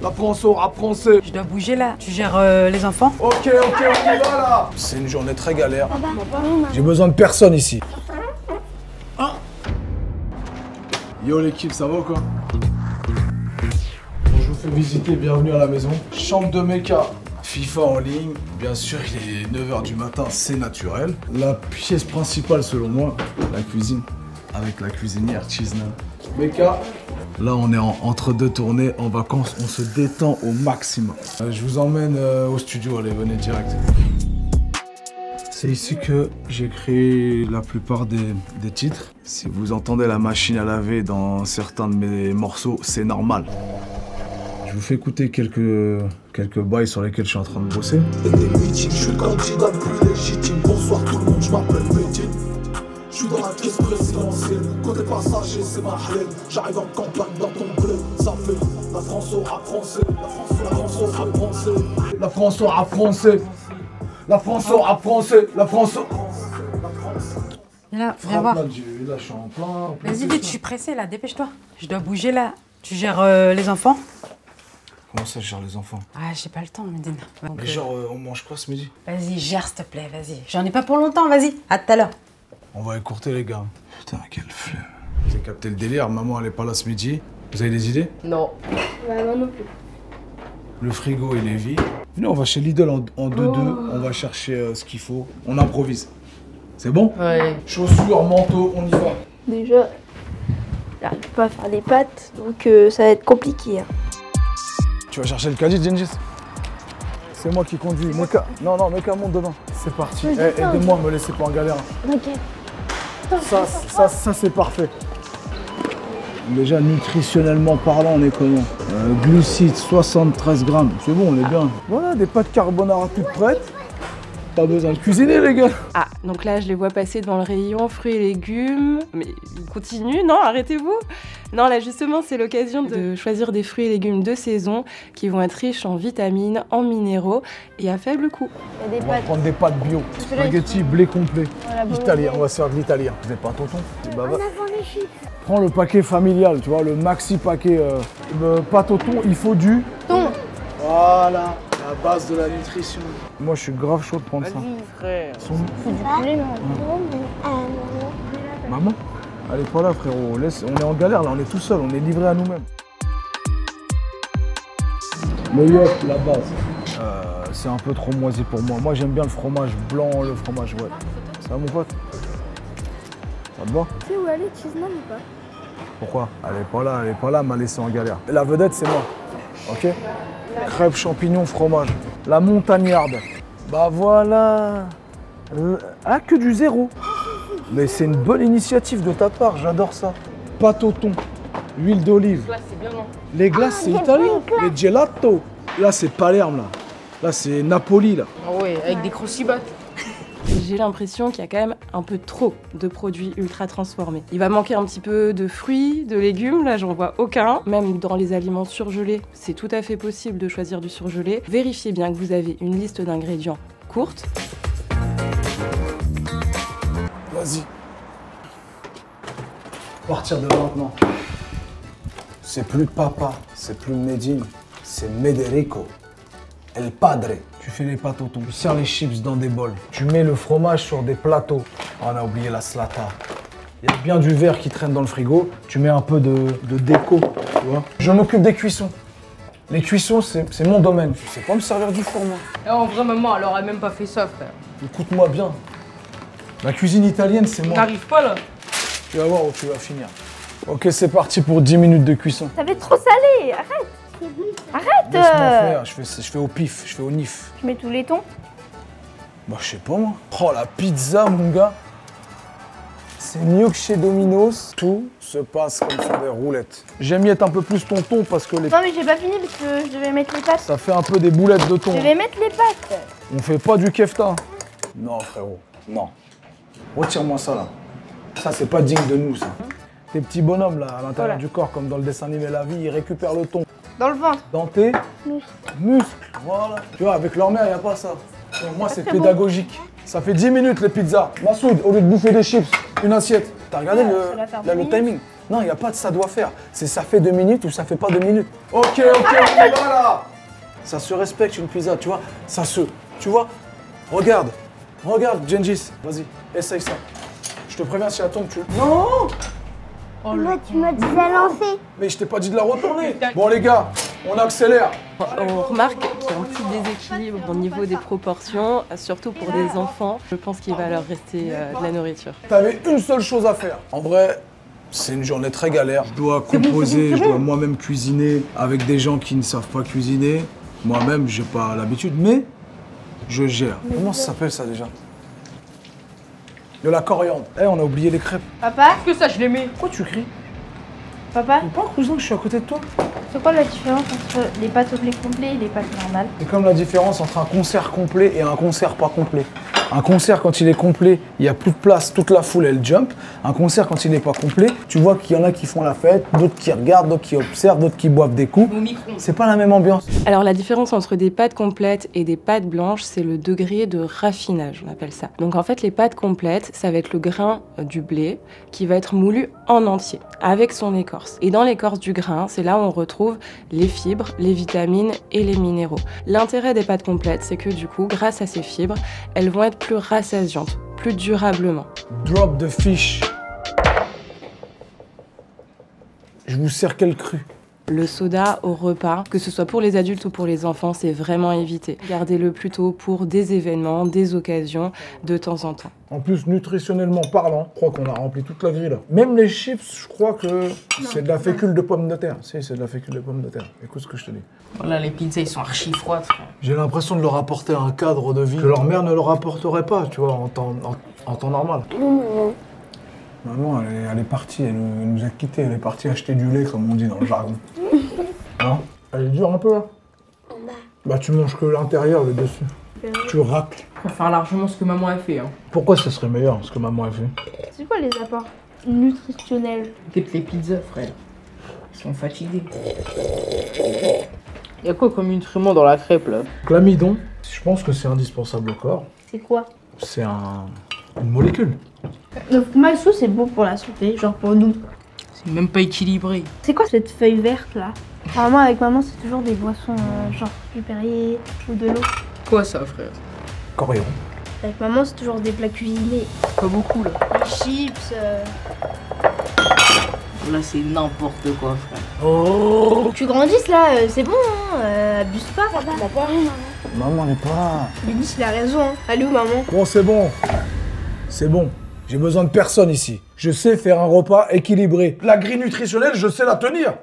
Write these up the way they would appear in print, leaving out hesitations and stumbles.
Apprends au rap français. Je dois bouger là. Tu gères les enfants? Ok, on y va là. C'est une journée très galère. J'ai besoin de personne ici. Hein? Yo l'équipe, ça va ou quoi? Bon, je vous fais visiter, bienvenue à la maison. Chambre de Mecca, FIFA en ligne. Bien sûr, il est 9 h du matin, c'est naturel. La pièce principale selon moi, la cuisine. Avec la cuisinière Cheeseman. Mecca. Là, on est entre deux tournées, en vacances, on se détend au maximum. Je vous emmène au studio, allez, venez direct. C'est ici que j'ai créé la plupart des titres. Si vous entendez la machine à laver dans certains de mes morceaux, c'est normal. Je vous fais écouter quelques bails sur lesquels je suis en train de bosser. Je suis le candidat le plus légitime. Bonsoir tout le monde, je m'appelle Médine. Je suis dans la caisse présidentielle, côté passager c'est ma haine. J'arrive en campagne dans ton bled, ça fait la France au rap français. La France au rap français. La France au rap français. La France au rap français. La France au... Là, viens voir. Là, je suis en plein. Vas-y vite, je suis pressée là, dépêche-toi. Je dois bouger là. Tu gères les enfants? Comment ça, je gère les enfants? Ah, j'ai pas le temps, Medine. Mais genre, on mange quoi ce midi? Vas-y, gère s'il te plaît, vas-y. J'en ai pas pour longtemps, vas-y. À tout à l'heure. On va écourter les gars. Putain, quelle flemme. Vous avez capté le délire, maman elle est pas là ce midi. Vous avez des idées? Non. Bah, moi non plus. Le frigo il est vide. Venez, on va chez Lidl en 2-2, on va chercher ce qu'il faut. On improvise. C'est bon? Ouais. Chaussures, manteau, on y va. Déjà, j'arrive pas à faire les pâtes, donc ça va être compliqué. Hein. Tu vas chercher le caddie, Gengis? C'est moi qui conduis. Mecca. Non, Mecca, monte devant. C'est parti. Aidez-moi, me laissez pas en galère. Ok. Ça c'est parfait. Déjà, nutritionnellement parlant, on est comment? Glucides, 73 grammes. C'est bon, on est bien. Voilà, des pâtes carbonara toutes prêtes. Pas besoin de cuisiner, les gars. Ah, donc là, je les vois passer devant le rayon fruits et légumes. Mais ils continuent, non? Arrêtez-vous. Non, là, justement, c'est l'occasion de choisir des fruits et légumes de saison qui vont être riches en vitamines, en minéraux et à faible coût. Il y a des On va pâtes. prendre des pâtes bio. Spaghetti, blé complet. Voilà, Italien, on va se faire de l'italien. Vous n'êtes pas tonton? Bah, En avant les chips. prends le paquet familial, tu vois, le maxi paquet. Pas tonton, il faut du... Thon. Voilà, la base de la nutrition. Moi, je suis grave chaud de prendre ça. frère. Son... Faut du poulet, non? Maman? Elle est pas là, frérot. On est en galère, là, on est tout seul, on est livré à nous-mêmes. Le yop, la base. C'est un peu trop moisi pour moi. Moi, j'aime bien le fromage blanc, le fromage, ouais. Ça va, mon pote? Ça te va? Tu sais où aller, Cheeseman ou pas? Pourquoi? Elle est pas là, elle m'a laissé en galère. Et la vedette, c'est moi. Ok? Crêpes, champignons, fromage. La montagnarde. Bah voilà. Ah, que du zéro. Mais c'est une bonne initiative de ta part, j'adore ça. Pâte au thon, huile d'olive. Là, c'est bien, non? Les glaces, c'est italien. Les gelato. Là, c'est Palerme, là. Là, c'est Napoli, là. Ah ouais, avec des crucibates. J'ai l'impression qu'il y a quand même un peu trop de produits ultra transformés. Il va manquer un petit peu de fruits, de légumes, là j'en vois aucun. Même dans les aliments surgelés, c'est tout à fait possible de choisir du surgelé. Vérifiez bien que vous avez une liste d'ingrédients courte. Vas-y. À partir de maintenant, c'est plus papa, c'est plus Medine, c'est Mederico. El Padre. Tu fais les pâtes au thon, tu sers les chips dans des bols. Tu mets le fromage sur des plateaux. Oh, on a oublié la slata. Il y a bien du verre qui traîne dans le frigo. Tu mets un peu de déco, tu vois. Je m'occupe des cuissons. Les cuissons, c'est mon domaine. Je sais pas me servir du four, moi. Et en vrai, maman, elle aurait même pas fait ça, frère. Écoute-moi bien. La cuisine italienne, c'est moi. T'arrives pas, là? Tu vas voir où tu vas finir. Ok, c'est parti pour 10 minutes de cuisson. Ça va être trop salé, arrête. Arrête. Laisse-moi faire, je fais au pif, je fais au nif. Tu mets tous les thons. Bah, je sais pas, moi. Oh, la pizza, mon gars. C'est mieux que chez Domino's. Tout se passe comme sur des roulettes. J'émiette un peu plus ton thon parce que les... Non mais j'ai pas fini parce que je devais mettre les pâtes. ça fait un peu des boulettes de thon. Je devais mettre les pâtes. On fait pas du kefta. Non, frérot, non. Retire-moi ça, là. Ça, c'est pas digne de nous, ça. Tes petits bonhommes, là, à l'intérieur Voilà. du corps, comme dans le dessin animé La Vie, ils récupèrent le thon. Dans le ventre. Dans tes Muscles. muscles, voilà. Tu vois, avec leur mère, il n'y a pas ça. Donc, moi, c'est très pédagogique. Ça fait 10 minutes, les pizzas. Massoud, au lieu de bouffer des chips, une assiette. T'as regardé Ouais, ça va faire le 10 timing? Non, il n'y a pas de ça doit faire. C'est ça fait 2 minutes ou ça fait pas 2 minutes. Ok, on y va là. Ça se respecte une pizza, tu vois. Tu vois. Regarde, Gengis. Vas-y, essaye ça. Je te préviens si elle tombe, Non. Moi, tu m'as dit de la lancer. Mais je t'ai pas dit de la retourner. Bon les gars, on accélère. On remarque qu'il y a un petit déséquilibre au niveau des proportions, surtout pour des enfants. Je pense qu'il va leur rester de la nourriture. T'avais une seule chose à faire. En vrai, c'est une journée très galère. Je dois composer, je dois moi-même cuisiner avec des gens qui ne savent pas cuisiner. Moi-même, j'ai pas l'habitude, mais je gère. Comment ça s'appelle ça déjà? De la coriandre. Eh, on a oublié les crêpes. Papa? Est-ce que ça, je l'aimais? Pourquoi tu cries? Papa? Ou pas, cousin, je suis à côté de toi. C'est quoi la différence entre les pâtes au blé complet et les pâtes normales? C'est comme la différence entre un concert complet et un concert pas complet. Un concert, quand il est complet, il n'y a plus de place, toute la foule, elle jump. Un concert, quand il n'est pas complet, tu vois qu'il y en a qui font la fête, d'autres qui regardent, d'autres qui observent, d'autres qui boivent des coups. C'est pas la même ambiance. Alors la différence entre des pâtes complètes et des pâtes blanches, c'est le degré de raffinage, on appelle ça. Donc en fait, les pâtes complètes, ça va être le grain du blé qui va être moulu en entier, avec son écorce. Et dans l'écorce du grain, c'est là où on retrouve les fibres, les vitamines et les minéraux. L'intérêt des pâtes complètes, c'est que du coup, grâce à ces fibres, elles vont être plus rassasiantes, plus durablement. Drop the fish. Je vous sers quel cru? Le soda au repas, que ce soit pour les adultes ou pour les enfants, c'est vraiment évité. Gardez-le plutôt pour des événements, des occasions, de temps en temps. En plus, nutritionnellement parlant, je crois qu'on a rempli toute la grille là. Même les chips, je crois que c'est de la fécule de pommes de terre. Si, c'est de la fécule de pommes de terre. Écoute ce que je te dis. Voilà, les pizzas, ils sont archi froides, frère. J'ai l'impression de leur apporter un cadre de vie que leur mère ne leur apporterait pas, tu vois, en temps normal. Maman, elle est partie, elle nous a quittés, elle est partie acheter du lait, comme on dit dans le jargon. Hein? Elle est dure un peu, là? Bah, tu manges que l'intérieur, le dessus. Tu racles. Je préfère largement ce que maman a fait, hein. Pourquoi ce serait meilleur, ce que maman a fait? C'est quoi les apports nutritionnels? Peut-être les pizzas, frère. Ils sont fatigués. Y a quoi comme nutriment dans la crêpe, là? L'amidon, je pense que c'est indispensable au corps. C'est quoi? C'est une molécule. Le fromage sous, c'est bon pour la santé, genre pour nous. C'est même pas équilibré. C'est quoi cette feuille verte là? Normalement, avec maman, c'est toujours des boissons genre du Perrier ou de l'eau. Quoi ça, frère? Coriandre. Avec maman, c'est toujours des plats cuisinés. Pas beaucoup, là. Des chips. Là, c'est n'importe quoi, frère. Oh! Tu grandisses là, c'est bon, hein. Abuse pas, papa. T'as pas rien, maman. Maman n'est pas là. Denis, il a raison, hein. Allez où, maman? Bon, c'est bon. C'est bon. J'ai besoin de personne ici. Je sais faire un repas équilibré. La grille nutritionnelle, je sais la tenir.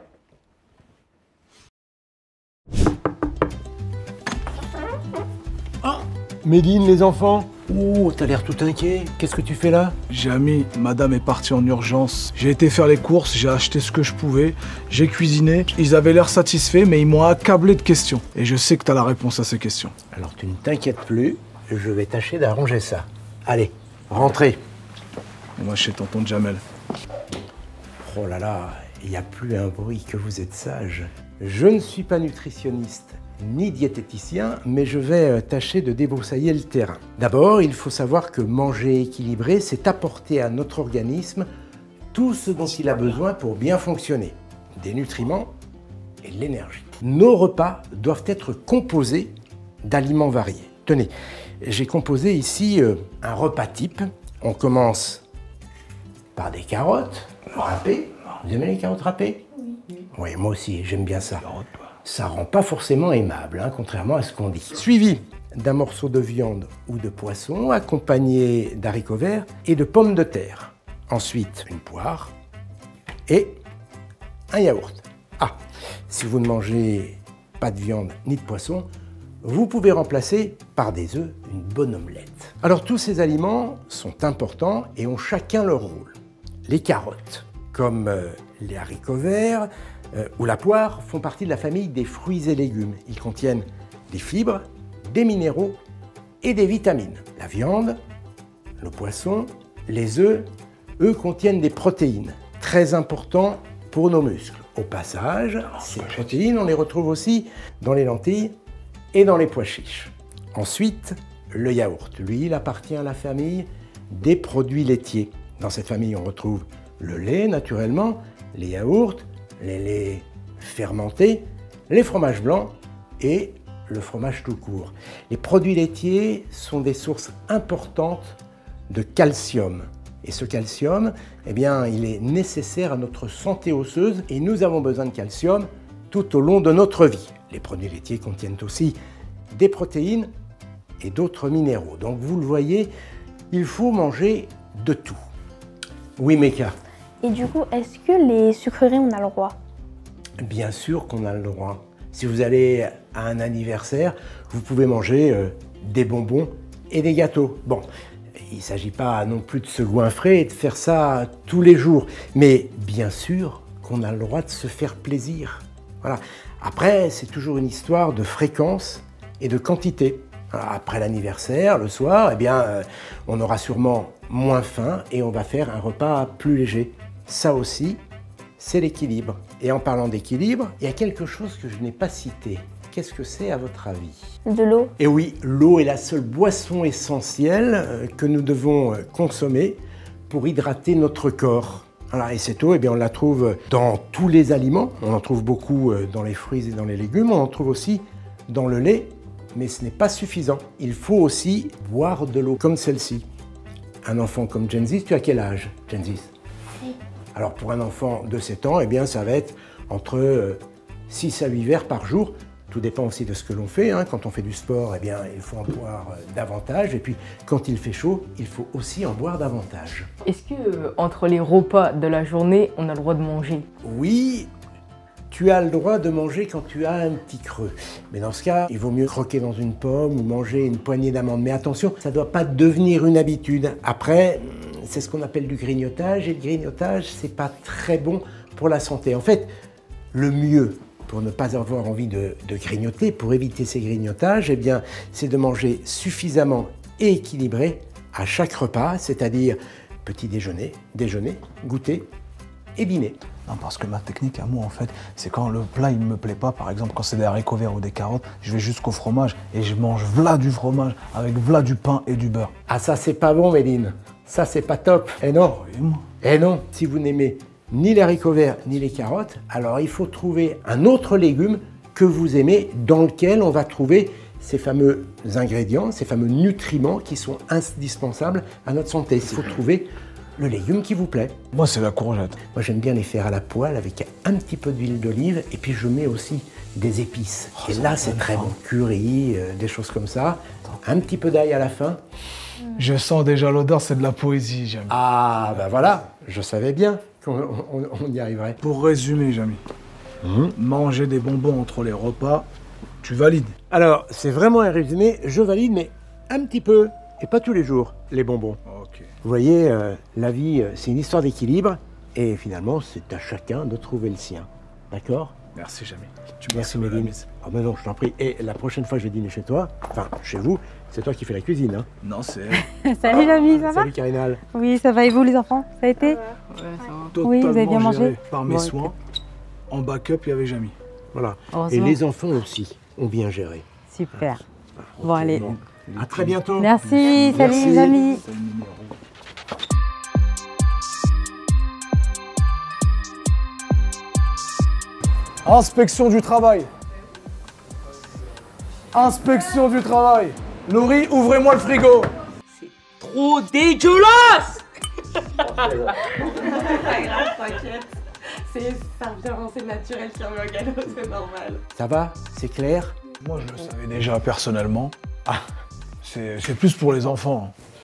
Médine, les enfants. Oh, t'as l'air tout inquiet. Qu'est-ce que tu fais là? J'ai ami, madame est partie en urgence. J'ai été faire les courses, j'ai acheté ce que je pouvais, j'ai cuisiné. Ils avaient l'air satisfaits, mais ils m'ont accablé de questions. Et je sais que t'as la réponse à ces questions. Alors tu ne t'inquiètes plus, je vais tâcher d'arranger ça. Allez, rentrez. On va chez tonton Jamel. Oh là là, il n'y a plus un bruit, que vous êtes sage. Je ne suis pas nutritionniste ni diététicien, mais je vais tâcher de débroussailler le terrain. D'abord, il faut savoir que manger équilibré, c'est apporter à notre organisme tout ce dont il a besoin pour bien fonctionner. Des nutriments et de l'énergie. Nos repas doivent être composés d'aliments variés. Tenez, j'ai composé ici un repas type. On commence par des carottes râpées. Vous aimez les carottes râpées? Oui, moi aussi, j'aime bien ça. Ça rend pas forcément aimable, hein, contrairement à ce qu'on dit. Suivi d'un morceau de viande ou de poisson, accompagné d'haricots verts et de pommes de terre. Ensuite, une poire et un yaourt. Ah, si vous ne mangez pas de viande ni de poisson, vous pouvez remplacer par des œufs une bonne omelette. Alors tous ces aliments sont importants et ont chacun leur rôle. Les carottes, comme les haricots verts ou la poire, font partie de la famille des fruits et légumes. Ils contiennent des fibres, des minéraux et des vitamines. La viande, le poisson, les œufs, eux contiennent des protéines, très importants pour nos muscles. Au passage, ces protéines, on les retrouve aussi dans les lentilles et dans les pois chiches. Ensuite, le yaourt. Lui, il appartient à la famille des produits laitiers. Dans cette famille, on retrouve le lait, naturellement, les yaourts, les laits fermentés, les fromages blancs et le fromage tout court. Les produits laitiers sont des sources importantes de calcium. Et ce calcium, eh bien, il est nécessaire à notre santé osseuse et nous avons besoin de calcium tout au long de notre vie. Les produits laitiers contiennent aussi des protéines et d'autres minéraux. Donc vous le voyez, il faut manger de tout. Oui, Meka. Et du coup, est-ce que les sucreries, on a le droit? Bien sûr qu'on a le droit. Si vous allez à un anniversaire, vous pouvez manger des bonbons et des gâteaux. Bon, il ne s'agit pas non plus de se goinfrer et de faire ça tous les jours. Mais bien sûr qu'on a le droit de se faire plaisir. Voilà. Après, c'est toujours une histoire de fréquence et de quantité. Après l'anniversaire, le soir, eh bien, on aura sûrement moins faim et on va faire un repas plus léger. Ça aussi, c'est l'équilibre. Et en parlant d'équilibre, il y a quelque chose que je n'ai pas cité. Qu'est-ce que c'est à votre avis? De l'eau. Et oui, l'eau est la seule boisson essentielle que nous devons consommer pour hydrater notre corps. Voilà, et cette eau, eh bien, on la trouve dans tous les aliments. On en trouve beaucoup dans les fruits et dans les légumes. On en trouve aussi dans le lait, mais ce n'est pas suffisant. Il faut aussi boire de l'eau comme celle-ci. Un enfant comme Genzis, tu as quel âge, Genzis? Alors pour un enfant de 7 ans, eh bien, ça va être entre 6 à 8 verres par jour. Tout dépend aussi de ce que l'on fait. Hein. Quand on fait du sport, eh bien, il faut en boire davantage. Et puis quand il fait chaud, il faut aussi en boire davantage. Est-ce que entre les repas de la journée, on a le droit de manger? Oui, tu as le droit de manger quand tu as un petit creux. Mais dans ce cas, il vaut mieux croquer dans une pomme ou manger une poignée d'amandes. Mais attention, ça ne doit pas devenir une habitude. Après, c'est ce qu'on appelle du grignotage. Et le grignotage, c'est pas très bon pour la santé. En fait, le mieux pour ne pas avoir envie de grignoter, pour éviter ces grignotages, eh bien, c'est de manger suffisamment et équilibré à chaque repas, c'est-à-dire petit déjeuner, goûter et dîner. Non, parce que ma technique à moi, en fait, c'est quand le plat, il ne me plaît pas, par exemple, quand c'est des haricots verts ou des carottes, je vais jusqu'au fromage et je mange v'là du fromage avec v'là du pain et du beurre. Ah, ça, c'est pas bon, Méline. Ça, c'est pas top. Eh non. Croyez-moi. Eh non. Si vous n'aimez ni les haricots verts ni les carottes, alors il faut trouver un autre légume que vous aimez, dans lequel on va trouver ces fameux ingrédients, ces fameux nutriments qui sont indispensables à notre santé. Il faut trouver le légume qui vous plaît. Moi, c'est la courgette. Moi, j'aime bien les faire à la poêle avec un petit peu d'huile d'olive et puis je mets aussi des épices. Et là, c'est très bon. Curry, des choses comme ça. Un petit peu d'ail à la fin. Je sens déjà l'odeur, c'est de la poésie, Jamy. Ah, ben voilà, je savais bien qu'on y arriverait. Pour résumer, Jamy, manger des bonbons entre les repas, tu valides? Alors, c'est vraiment un résumé, je valide, mais un petit peu, et pas tous les jours, les bonbons. Ok. Vous voyez, la vie, c'est une histoire d'équilibre, et finalement, c'est à chacun de trouver le sien. D'accord? Merci, Jamy. Merci, Méline. Ah ben non, je t'en prie. Et la prochaine fois que je vais dîner chez toi, enfin, chez vous, c'est toi qui fais la cuisine, hein? Non, c'est... Salut Jamy, ça va? Salut, Carinal. Oui, ça va et vous les enfants? Ça a été? Ouais, ça va. Totalement Oui, vous avez bien mangé? géré par mes Bon, soins. En backup, il y avait Jamy. Voilà. Et Heureusement. les enfants aussi ont bien géré. Super. Bon, allez. À très bientôt. Merci, salut Merci. les amis. C'est le numéro. Inspection du travail. Inspection du travail. Laurie, ouvrez-moi le frigo. Trop dégueulasse! Pas grave, t'inquiète. Ça vient, c'est naturel sur le galop, c'est normal. Ça va? C'est clair? Moi, je le savais déjà personnellement. Ah, c'est plus pour les enfants.